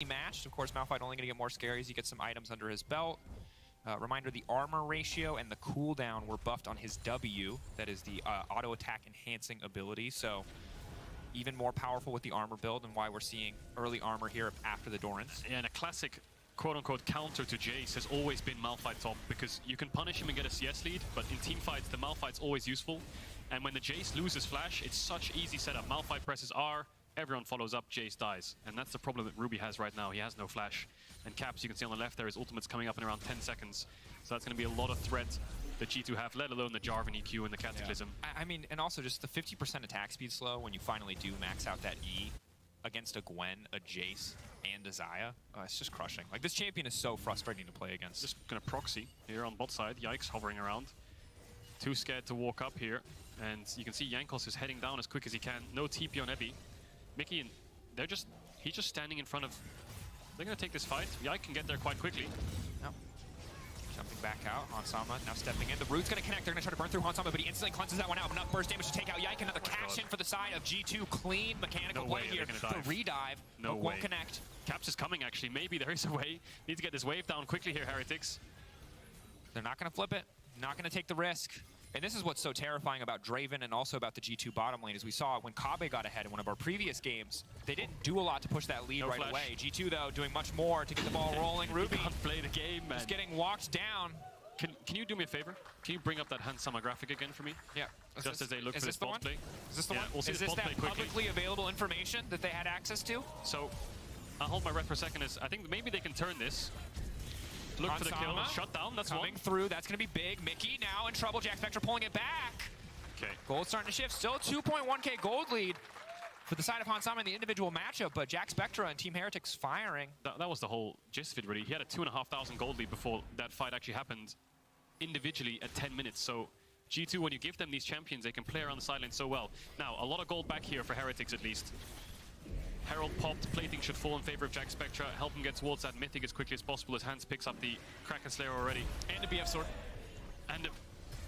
matched. Of course, Malphite only going to get more scary as he gets some items under his belt. Reminder, the armor ratio and the cooldown were buffed on his W. That is the auto attack enhancing ability. So even more powerful with the armor build, and why we're seeing early armor here after the Dorans. Yeah, and a classic quote-unquote counter to Jace has always been Malphite top, because you can punish him and get a CS lead, but in team fights, the Malphite's always useful. And when the Jace loses flash, it's such easy setup. Malphite presses R, everyone follows up, Jace dies. And that's the problem that Ruby has right now. He has no flash. And Caps, you can see on the left there, his ultimate's coming up in around 10 seconds. So that's going to be a lot of threat that G2 have, let alone the Jarvan EQ and the Cataclysm. Yeah. I mean, and also just the 50% attack speed slow when you finally do max out that E against a Gwen, a Jace, and a Xayah. It's just crushing. Like, this champion is so frustrating to play against. Just going to proxy here on bot side. Yikes, hovering around. Too scared to walk up here. And you can see Jankos is heading down as quick as he can. No TP on Ebby. Mickey, and he's just standing in front of... They're going to take this fight. Yike can get there quite quickly. Yep. Jumping back out. Hansama now stepping in. The root's going to connect. They're going to try to burn through Hansama, but he instantly cleanses that one out. Enough burst damage to take out Yike. Another cash in for the side of G2. Clean mechanical play here. The redive. No way. Won't connect. Caps is coming, actually. Maybe there is a way. Need to get this wave down quickly here, Heretics. They're not going to flip it. Not going to take the risk. And this is what's so terrifying about Draven and also about the G2 bottom lane, as we saw when Kabe got ahead in one of our previous games. They didn't do a lot to push that lead right away. G2, though, doing much more to get the ball rolling. Ruby can't play the game, man. Just getting walked down. Can you do me a favor? Can you bring up that Hansama graphic again for me? Yeah. Just as they look for this bot play. Is this the one? We'll see is this this bot that play quickly. publicly available information that they had access to? So, I'll hold my breath for a second. I think maybe they can turn this. Look for the kill. Shut down. That's coming one. Through. That's going to be big. Mickey now in trouble. Jack Spectre pulling it back. Okay. Gold starting to shift. Still a 2.1k gold lead for the side of Hansama in the individual matchup, but Jack Spectra and Team Heretics firing. That was the whole gist of it, really. He had a 2,500 gold lead before that fight actually happened individually at 10 minutes. So G2, when you give them these champions, they can play around the sideline so well. Now, a lot of gold back here for Heretics, at least. Herald popped, plating should fall in favor of Jack Spectra, help him get towards that mythic as quickly as possible as Hans picks up the Kraken Slayer already. And a BF sword. And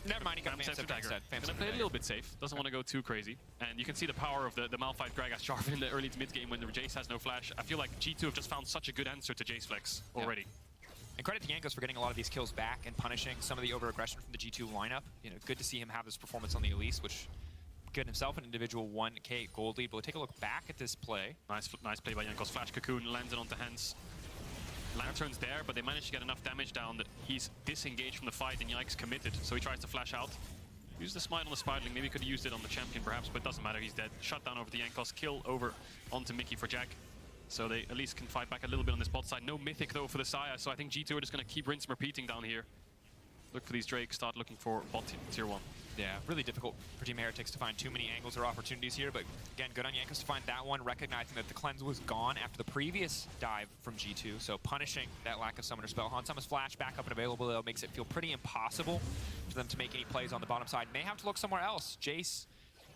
never mind, he got Famsef dagger. Gonna play a little bit safe, doesn't want to go too crazy. And you can see the power of the Malphite Gragas Jarvan in the early to mid game when the Jace has no flash. I feel like G2 have just found such a good answer to Jace Flex already. Yeah. And credit to Jankos for getting a lot of these kills back and punishing some of the over-aggression from the G2 lineup. You know, good to see him have this performance on the Elise, which get himself an individual 1k gold lead. But we'll take a look back at this play. Nice play by Jankos. Flash Cocoon lands it onto Hans. Lantern's there, but they managed to get enough damage down that he's disengaged from the fight and Yike's committed. So he tries to flash out. Use the smite on the Spiderling. Maybe he could have used it on the champion perhaps, but it doesn't matter. He's dead. Shut down over the Jankos. Kill over onto Mickey for Jack. So they at least can fight back a little bit on this bot side. No mythic though for the Xayah, so I think G2 are just going to keep rinse and repeating down here. Look for these Drakes, start looking for bot tier 1. Yeah, really difficult for Team Heretics to find too many angles or opportunities here, but again, good on Jankos to find that one, recognizing that the cleanse was gone after the previous dive from G2, so punishing that lack of summoner spell. Hansama's flash back up and available, though, makes it feel pretty impossible for them to make any plays on the bottom side. May have to look somewhere else. Jace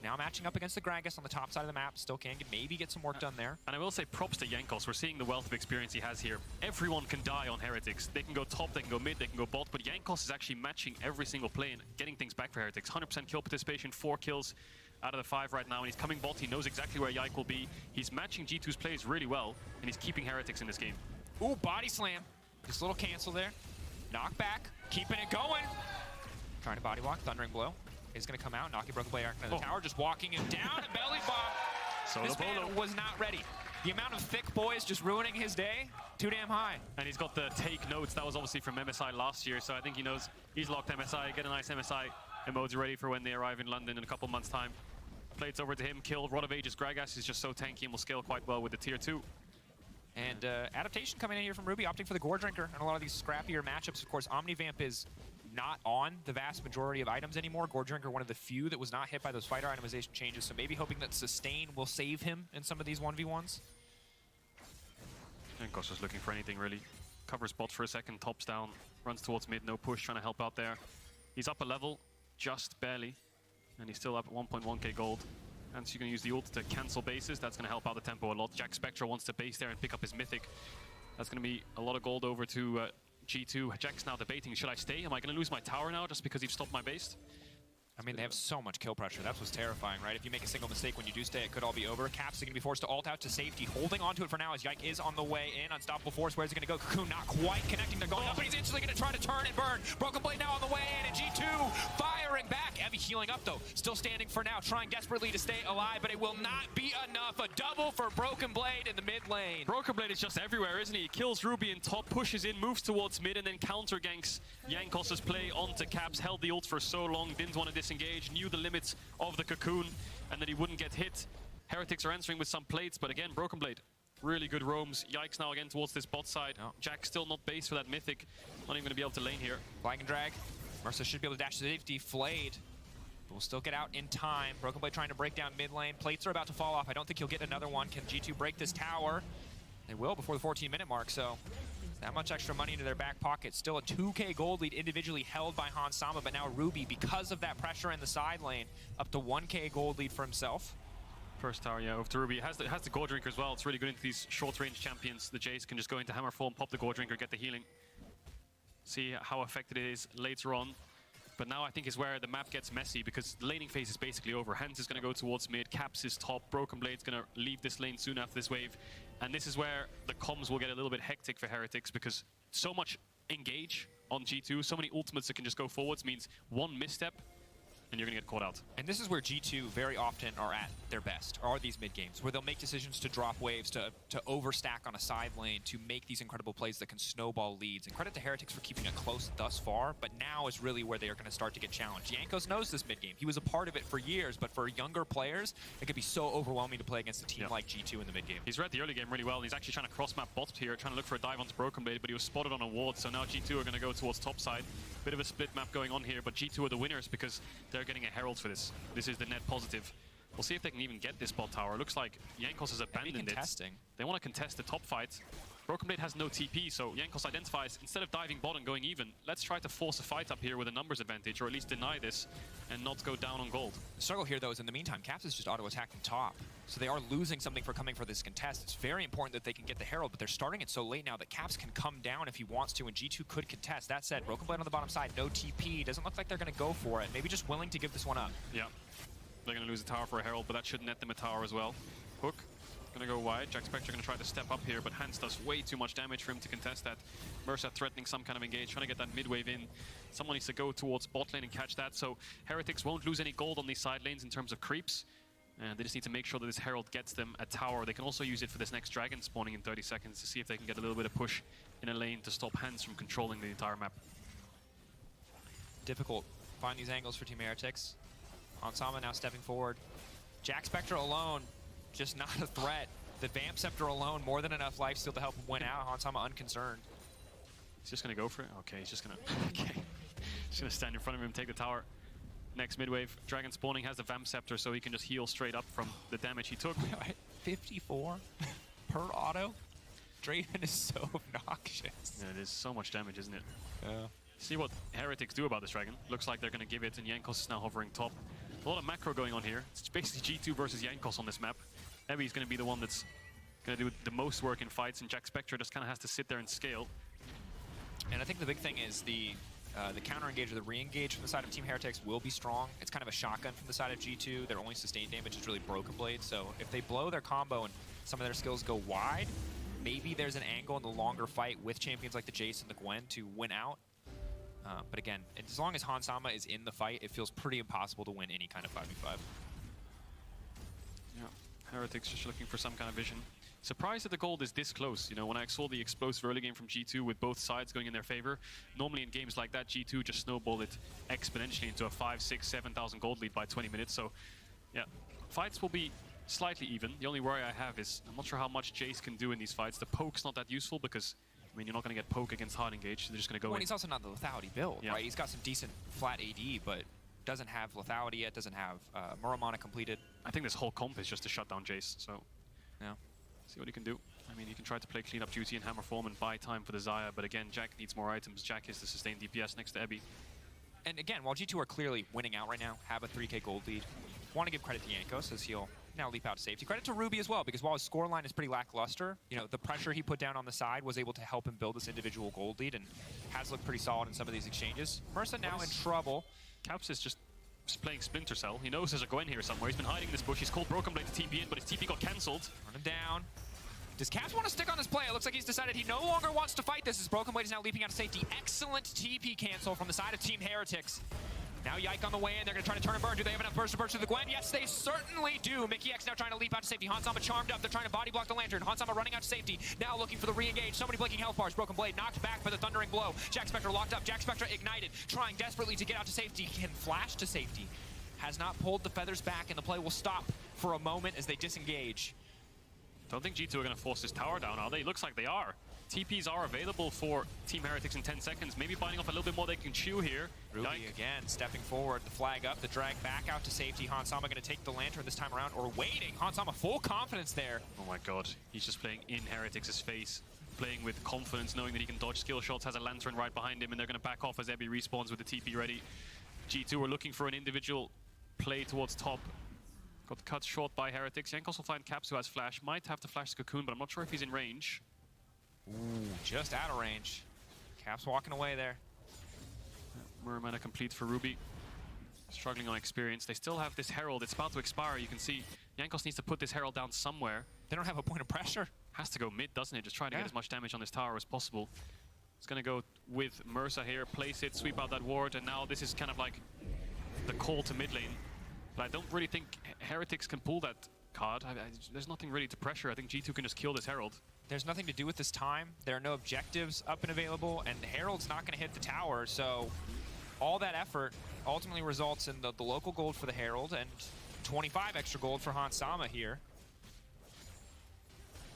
now matching up against the Gragas on the top side of the map. Still can maybe get some work done there. And I will say props to Jankos. We're seeing the wealth of experience he has here. Everyone can die on Heretics. They can go top, they can go mid, they can go bot, but Jankos is actually matching every single play and getting things back for Heretics. 100% kill participation, 4 kills out of the 5 right now, and he's coming bot. He knows exactly where Yike will be. He's matching G2's plays really well, and he's keeping Heretics in this game. Ooh, body slam. Just a little cancel there. Knock back, keeping it going. Trying to body walk, Thundering Blow. Is going to come out. Naki broke the play arc into the tower, just walking him down. A belly bomb. This man was not ready. The amount of thick boys just ruining his day, too damn high. And he's got the take notes. That was obviously from MSI last year, so I think he knows he's locked MSI. Get a nice MSI emoji ready for when they arrive in London in a couple months' time. Plates over to him, killed. Rod of Ages. Gragas is just so tanky and will scale quite well with the tier 2. And adaptation coming in here from Ruby, opting for the Gore Drinker in a lot of these scrappier matchups. Of course, Omnivamp is not on the vast majority of items anymore. Gore Drinker, one of the few that was not hit by those fighter itemization changes, so maybe hoping that Sustain will save him in some of these 1v1s. Jankos is looking for anything, really. Covers bot for a second, tops down, runs towards mid, no push, trying to help out there. He's up a level, just barely, and he's still up at 1.1k gold. And so you're going to use the ult to cancel bases. That's going to help out the tempo a lot. Jack Spectra wants to base there and pick up his mythic. That's going to be a lot of gold over to G2. Jack's now debating, should I stay? Am I going to lose my tower now just because you've stopped my base? I mean, they have so much kill pressure. That's what's terrifying, right? If you make a single mistake when you do stay, it could all be over. Caps are going to be forced to ult out to safety. Holding onto it for now as Yike is on the way in. Unstoppable Force, where's it going to go? Cocoon not quite connecting. They're going up, but he's instantly going to try to turn and burn. Broken Blade now on the way in, and G2 firing back. Evie healing up, though. Still standing for now, trying desperately to stay alive, but it will not be enough. A double for Broken Blade in the mid lane. Broken Blade is just everywhere, isn't he? He kills Ruby in top, pushes in, moves towards mid, and then counter ganks Jankos' play onto Caps. Held the ult for so long, didn't want to disengage, knew the limits of the Cocoon, and that he wouldn't get hit. Heretics are answering with some plates, but again, Broken Blade, really good roams. Yikes now again towards this bot side. Oh. Jack still not base for that Mythic. Not even going to be able to lane here. Flag and drag. Mercer should be able to dash to safety. Flayed. But will still get out in time. Broken Blade trying to break down mid lane. Plates are about to fall off. I don't think he'll get another one. Can G2 break this tower? They will before the 14-minute mark, so that much extra money into their back pocket. Still a 2K gold lead individually held by Hans Sama, but now Ruby, because of that pressure in the side lane, up to 1K gold lead for himself. First tower, yeah, over to Ruby. Has the Gore Drinker as well. It's really good into these short-range champions. The Jace can just go into Hammer form, pop the Gore Drinker, get the healing. See how effective it is later on. But now I think is where the map gets messy, because the laning phase is basically over. Hans is going to go towards mid, Caps is top, Broken Blade's going to leave this lane soon after this wave. And this is where the comms will get a little bit hectic for Heretics, because so much engage on G2, so many ultimates that can just go forwards means one misstep and you're going to get caught out. And this is where G2 very often are at their best, are these mid games, where they'll make decisions to drop waves, to overstack on a side lane, to make these incredible plays that can snowball leads. And credit to Heretics for keeping it close thus far, but now is really where they are going to start to get challenged. Jankos knows this mid game. He was a part of it for years, but for younger players, it could be so overwhelming to play against a team like G2 in the mid game. He's read the early game really well, and he's actually trying to cross-map bot here, trying to look for a dive onto Broken Blade, but he was spotted on a ward, so now G2 are going to go towards top side. Bit of a split map going on here, but G2 are the winners because they're getting a Herald for this. This is the net positive. We'll see if they can even get this bot tower. Looks like Jankos has abandoned it. They want to contest the top fight. Broken Blade has no TP, so Jankos identifies, instead of diving bot and going even, let's try to force a fight up here with a numbers advantage, or at least deny this and not go down on gold. The struggle here, though, is in the meantime, Caps is just auto-attacking top. So they are losing something for coming for this contest. It's very important that they can get the Herald, but they're starting it so late now that Caps can come down if he wants to, and G2 could contest. That said, Broken Blade on the bottom side, no TP. Doesn't look like they're going to go for it. Maybe just willing to give this one up. Yeah. They're going to lose a tower for a Herald, but that should net them a tower as well. Hook. Gonna go wide. Jack Spectre gonna try to step up here, but Hans does way too much damage for him to contest that. Mercer threatening some kind of engage, trying to get that mid wave in. Someone needs to go towards bot lane and catch that, so Heretics won't lose any gold on these side lanes in terms of creeps. And they just need to make sure that this Herald gets them a tower. They can also use it for this next dragon spawning in 30 seconds to see if they can get a little bit of push in a lane to stop Hans from controlling the entire map. Difficult. Find these angles for Team Heretics. Onsama now stepping forward. Jack Spectre alone. Just not a threat. The Vamp Scepter alone, more than enough lifesteal to help him win out. Hansama unconcerned. He's just gonna go for it? Okay, he's just gonna okay. Just gonna stand in front of him, take the tower. Next mid-wave, Dragon spawning has the Vamp Scepter, so he can just heal straight up from the damage he took. 54 per auto? Draven is so obnoxious. Yeah, it is so much damage, isn't it? Yeah. See what Heretics do about this Dragon. Looks like they're gonna give it, and Jankos is now hovering top. A lot of macro going on here. It's basically G2 versus Jankos on this map. Ebby's going to be the one that's going to do the most work in fights, and Jack Spectre just kind of has to sit there and scale. And I think the big thing is the counter-engage or the re-engage from the side of Team Heretics will be strong. It's kind of a shotgun from the side of G2. Their only sustained damage is really Broken Blade, so if they blow their combo and some of their skills go wide, maybe there's an angle in the longer fight with champions like the Jace and the Gwen to win out. But again, as long as Hansama is in the fight, it feels pretty impossible to win any kind of 5v5. Yeah, Heretics just looking for some kind of vision. Surprised that the gold is this close. You know, when I saw the explosive early game from G2 with both sides going in their favor, normally in games like that, G2 just snowballed it exponentially into a 5, 6, 7,000 gold lead by 20 minutes. So, yeah, fights will be slightly even. The only worry I have is I'm not sure how much Jace can do in these fights. The poke's not that useful because, I mean, you're not going to get poke against hard engage. They're just going to go in. He's also not the lethality build, yeah. right? He's got some decent flat AD, but doesn't have lethality yet, doesn't have Muramana completed. I think this whole comp is just to shut down Jace, so yeah. See what he can do. I mean, he can try to play cleanup duty in hammer form and buy time for the Xayah, but again, Jack needs more items. Jack is the sustained DPS next to Ebby. And again, while G2 are clearly winning out right now, have a 3K gold lead, want to give credit to Jankos as he'll now leap out to safety. Credit to Ruby as well, because while his scoreline is pretty lackluster, you know, the pressure he put down on the side was able to help him build this individual gold lead and has looked pretty solid in some of these exchanges. Mercer now in trouble. Caps is just playing Splinter Cell. He knows there's a Gwen here somewhere. He's been hiding in this bush. He's called Broken Blade to TP in, but his TP got cancelled. Run him down. Does Caps want to stick on this play? It looks like he's decided he no longer wants to fight this as Broken Blade is now leaping out of safety. Excellent TP cancel from the side of Team Heretics. Now Yike on the way in. They're going to try to turn and burn. Do they have enough burst to burst through the Gwen? Yes, they certainly do. Mickey X now trying to leap out to safety. Hansama charmed up. They're trying to body block the Lantern. Hansama running out to safety. Now looking for the re-engage. Somebody blinking health bars. Broken Blade knocked back by the Thundering Blow. Jack Spectre locked up. Jack Spectre ignited. Trying desperately to get out to safety. Can flash to safety. Has not pulled the feathers back, and the play will stop for a moment as they disengage. Don't think G2 are going to force this tower down, are they? Looks like they are. TPs are available for Team Heretics in 10 seconds. Maybe biting off a little bit more they can chew here. Ruby again stepping forward, the flag up, the drag back out to safety. Hansama going to take the Lantern this time around, or waiting. Hansama full confidence there. Oh my god, he's just playing in Heretics' face. Playing with confidence, knowing that he can dodge skill shots, has a Lantern right behind him, and they're going to back off as Ebby respawns with the TP ready. G2 are looking for an individual play towards top. Got cut short by Heretics. Yank also find Caps, who has flash. Might have to flash the Cocoon, but I'm not sure if he's in range. Ooh, just out of range. Caps walking away there. Murmana complete for Ruby. Struggling on experience. They still have this Herald. It's about to expire. You can see Yankos needs to put this Herald down somewhere. They don't have a point of pressure. Has to go mid, doesn't it? Just trying to get as much damage on this tower as possible. It's going to go with Mersa here. Place it, sweep out that ward, and now this is kind of like the call to mid lane. But I don't really think Heretics can pull that card. There's nothing really to pressure. I think G2 can just kill this Herald. There's nothing to do with this time. There are no objectives up and available, and Herald's not going to hit the tower, so all that effort ultimately results in the local gold for the Herald and 25 extra gold for Hansama here.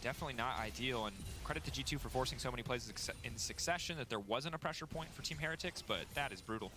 Definitely not ideal, and credit to G2 for forcing so many plays in succession that there wasn't a pressure point for Team Heretics, but that is brutal.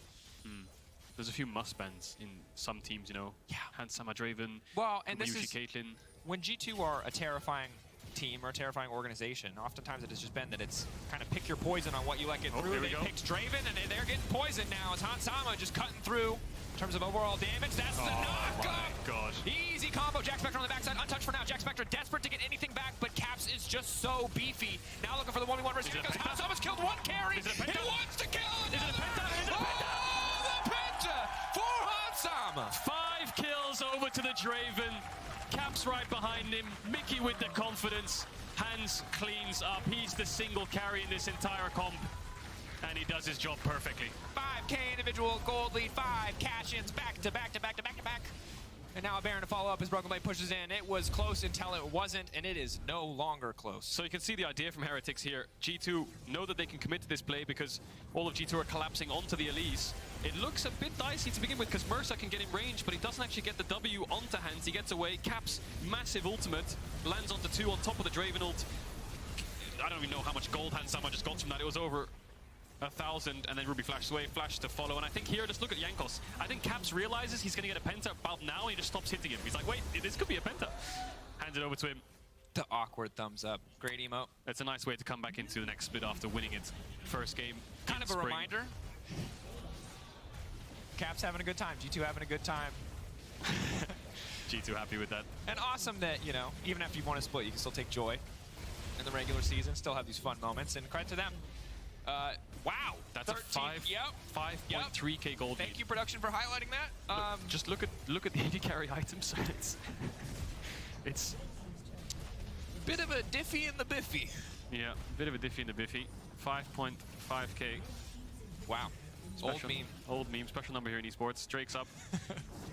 There's a few must-bans in some teams, you know. Yeah. Hansama Draven, well, and this is Caitlyn. When G2 are a terrifying team or a terrifying organization, oftentimes it has just been that it's kind of pick your poison on what you let get through. They picked Draven, and they're getting poisoned now as Hansama just cutting through in terms of overall damage. That's the knock-up! God. Easy combo. Jack Spectre on the backside, untouched for now. Jack Spectre desperate to get anything back, but Caps is just so beefy. Now looking for the 1v1 versus because Hansama's killed one carry. He wants to kill another! The penta for Hansama! 5 kills over to the Draven. Caps right behind him. Mickey with the confidence. Hans cleans up. He's the single carry in this entire comp. And he does his job perfectly. 5K individual gold lead, 5 cash-ins back to back to back to back to back. And now a Baron to follow up as Broken Blade pushes in. It was close until it wasn't, and it is no longer close. So you can see the idea from Heretics here. G2 know that they can commit to this play because all of G2 are collapsing onto the Elise. It looks a bit dicey to begin with because Mersa can get in range, but he doesn't actually get the W onto Hans. He gets away. Caps, massive ultimate, lands onto 2 on top of the Draven ult. I don't even know how much gold Hansama just got from that. It was over 1,000, and then Ruby flashes away, flash to follow. And I think here, just look at Yankos. I think Caps realizes he's going to get a penta about now, and he just stops hitting him. He's like, wait, this could be a penta. Hands it over to him. The awkward thumbs up. Great emote. It's a nice way to come back into the next split after winning it. First game. Kind of a reminder. Caps having a good time. G2 having a good time. G2 happy with that. And awesome that, you know, even after you've won a split, you can still take joy in the regular season, still have these fun moments, and credit to them. Wow, that's 13, a 5.3k gold Thank lead. you, production, for highlighting that. Just look at the AD carry items. It's bit of a diffy in the biffy. Yeah, bit of a diffy in the biffy. 5.5k. Wow. Special, old meme. Special number here in esports. Drake's up.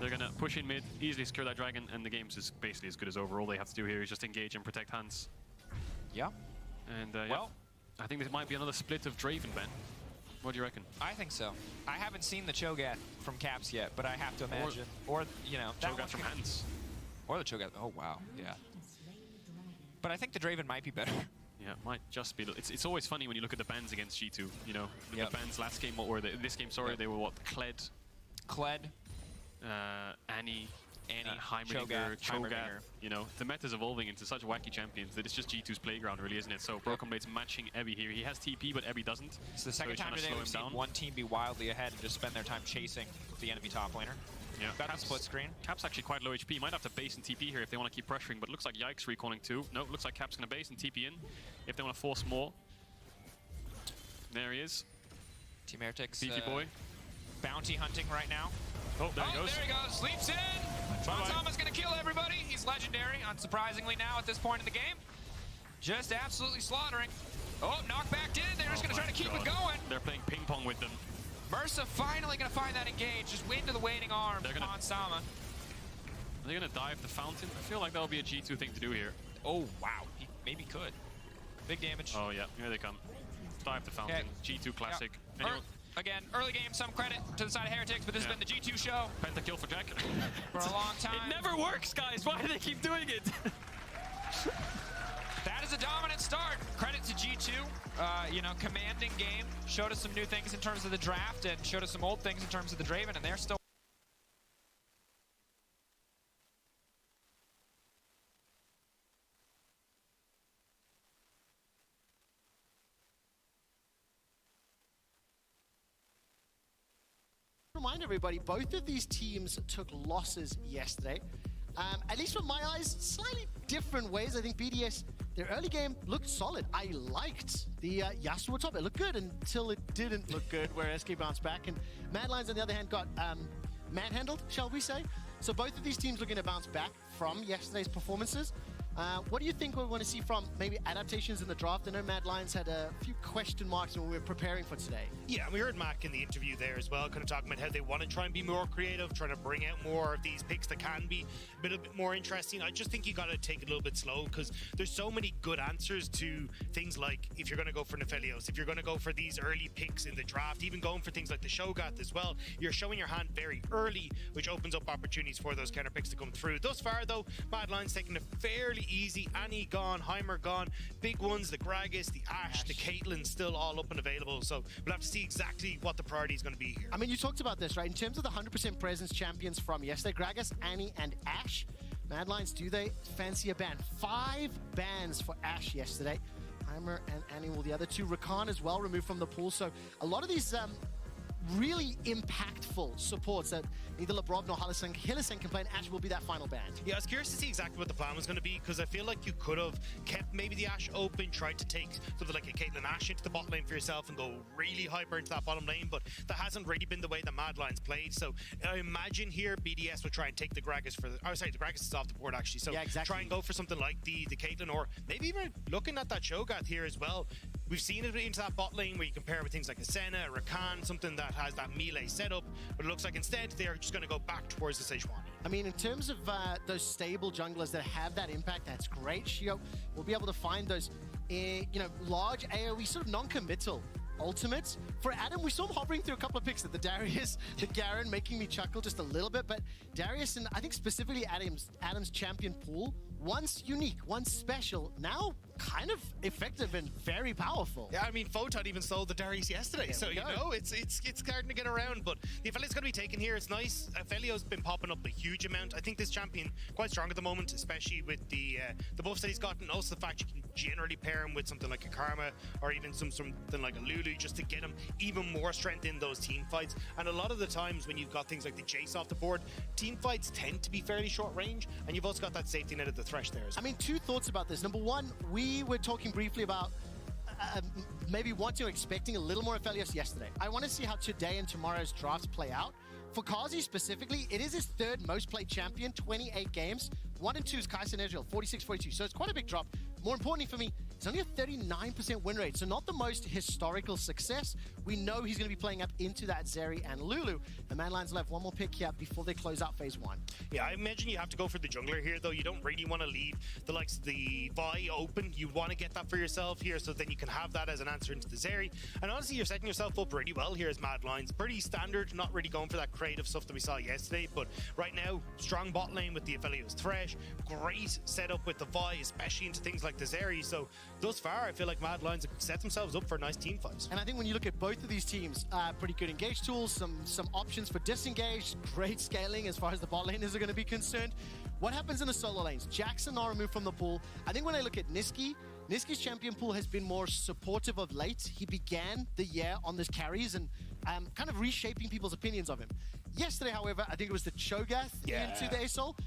They're gonna push in mid, easily secure that dragon, and the game's is basically as good as over. All they have to do here is just engage and protect Hans. Yeah. And well, I think this might be another split of Draven, Ben. What do you reckon? I think so. I haven't seen the Cho'Gath from Caps yet, but I have to imagine. Or you know, that Cho'Gath from Hans. Or the Cho'Gath. Oh, wow. Yeah. But I think the Draven might be better. Yeah, it might just be. It's always funny when you look at the bans against G2. You know, the bans last game, what were they? This game, sorry, they were what? Kled. Annie. Heimerdinger, Cho'Gath. You know, the meta's evolving into such wacky champions that it's just G2's playground, really, isn't it? So Broken Blade's matching Ebby here. He has TP, but Ebby doesn't. It's the second time today we've seen one team be wildly ahead and just spend their time chasing the enemy top laner. Yeah, got the split screen. Cap's actually quite low HP. Might have to base and TP here if they want to keep pressuring, but looks like Yike's recalling too. No, looks like Cap's going to base and TP in if they want to force more. There he is. Team Heretics. Beefy boy. Bounty hunting right now. Oh, there he goes. There he goes. Sleeps in. Thomas going to kill everybody. He's legendary, unsurprisingly now at this point in the game. Just absolutely slaughtering. Oh, knockback in. They're just going to try to keep it going. They're playing ping pong with them. Mersa finally going to find that engage. Just into the waiting arm on Sama. Are they going to dive the fountain? I feel like that would be a G2 thing to do here. Oh, wow. He maybe could. Big damage. Oh, yeah. Here they come. Dive the fountain. Okay. G2 classic. Yep. Again, early game, some credit to the side of Heretics, but this has been the G2 show. Pentakill for Jack. For a long time. It never works, guys. Why do they keep doing it? That is a dominant start. Credit to G2. You know, commanding game. Showed us some new things in terms of the draft and showed us some old things in terms of the Draven, and they're still. Remind everybody, both of these teams took losses yesterday. At least from my eyes, slightly different ways. I think BDS, their early game looked solid. I liked the Yasuo top. It looked good until it didn't look good, where SK bounced back. And Mad Lions, on the other hand, got manhandled, shall we say. So both of these teams looking to bounce back from yesterday's performances. What do you think we want to see from maybe adaptations in the draft? I know Mad Lions had a few question marks when we were preparing for today. Yeah, we heard Mac in the interview there as well, kind of talking about how they want to try and be more creative, trying to bring out more of these picks that can be a bit more interesting. I just think you got to take it a little bit slow because there's so many good answers to things like if you're going to go for Nephelios, if you're going to go for these early picks in the draft, even going for things like the Shogat as well, you're showing your hand very early, which opens up opportunities for those counter picks to come through. Thus far, though, Mad Lions taking it fairly easy. Annie gone, Heimer gone, big ones, the Gragas, the Ashe, the Caitlyn still all up and available. So we'll have to see exactly what the priority is going to be here. I mean, you talked about this, right? In terms of the 100% presence champions from yesterday, Gragas, Annie, and Ashe, Mad Lions, do they fancy a ban? 5 bans for Ashe yesterday. Heimer and Annie will the other two. Rakan as well removed from the pool. So a lot of these really impactful supports that neither Lebrov nor Hylissang can play, and Ashe will be that final band. Yeah, I was curious to see exactly what the plan was going to be because I feel like you could have kept maybe the Ashe open, tried to take something like a Caitlyn Ashe into the bot lane for yourself and go really hyper into that bottom lane, but that hasn't really been the way the Mad Lions played. So I imagine here BDS will try and take the Gragas for the... Oh, sorry, the Gragas is off the board actually. So yeah, exactly. Try and go for something like the Caitlyn, or maybe even looking at that Shogat here as well. We've seen it into that bot lane where you compare with things like a Senna, a Rakan, something that has that melee setup, but it looks like instead they're just going to go back towards the Sejuani. I mean, in terms of those stable junglers that have that impact, that's great. Shio will be able to find those, you know, large AoE, sort of non-committal ultimates. For Adam, we saw him hovering through a couple of picks at the Darius, the Garen, making me chuckle just a little bit, but Darius and I think specifically Adam's champion pool, once unique, once special, now kind of effective and very powerful. Yeah, I mean, Photon even sold the Darius yesterday, so you know, it's starting to get around, but the Aphelios going to be taken here. It's nice. Aphelios been popping up a huge amount. I think this champion quite strong at the moment, especially with the buffs that he's gotten. Also the fact you can generally pair him with something like a Karma or even something like a Lulu just to get him even more strength in those team fights. And a lot of the times when you've got things like the Jace off the board, team fights tend to be fairly short range, and you've also got that safety net at the Thresh there as well. I mean, 2 thoughts about this. Number one, we were talking briefly about maybe wanting or expecting a little more Aphelios yesterday. I want to see how today and tomorrow's drafts play out. For Kazi specifically, it is his 3rd most played champion, 28 games. 1 and 2 is Kai'Sa and Ezreal, 46-42. So it's quite a big drop. More importantly for me, it's only a 39% win rate, so not the most historical success. We know he's going to be playing up into that Zeri and Lulu. The Mad Lions will have one more pick here before they close out phase 1. Yeah, I imagine you have to go for the jungler here, though. You don't really want to leave the likes of the Vi open. You want to get that for yourself here, so then you can have that as an answer into the Zeri. And honestly, you're setting yourself up really well here as Mad Lions. Pretty standard, not really going for that creative stuff that we saw yesterday, but right now, strong bot lane with the Aphelios Thresh. Great setup with the Vi, especially into things like the Zeri. So thus far, I feel like Mad Lions have set themselves up for a nice team fight. And I think when you look at both of these teams, pretty good engage tools, some options for disengage, great scaling as far as the bot laners are going to be concerned. What happens in the solo lanes? Jackson are removed from the pool. I think when I look at Niski's champion pool has been more supportive of late. He began the year on this carries and kind of reshaping people's opinions of him. Yesterday, however, I think it was the Cho'Gath into the ASOL.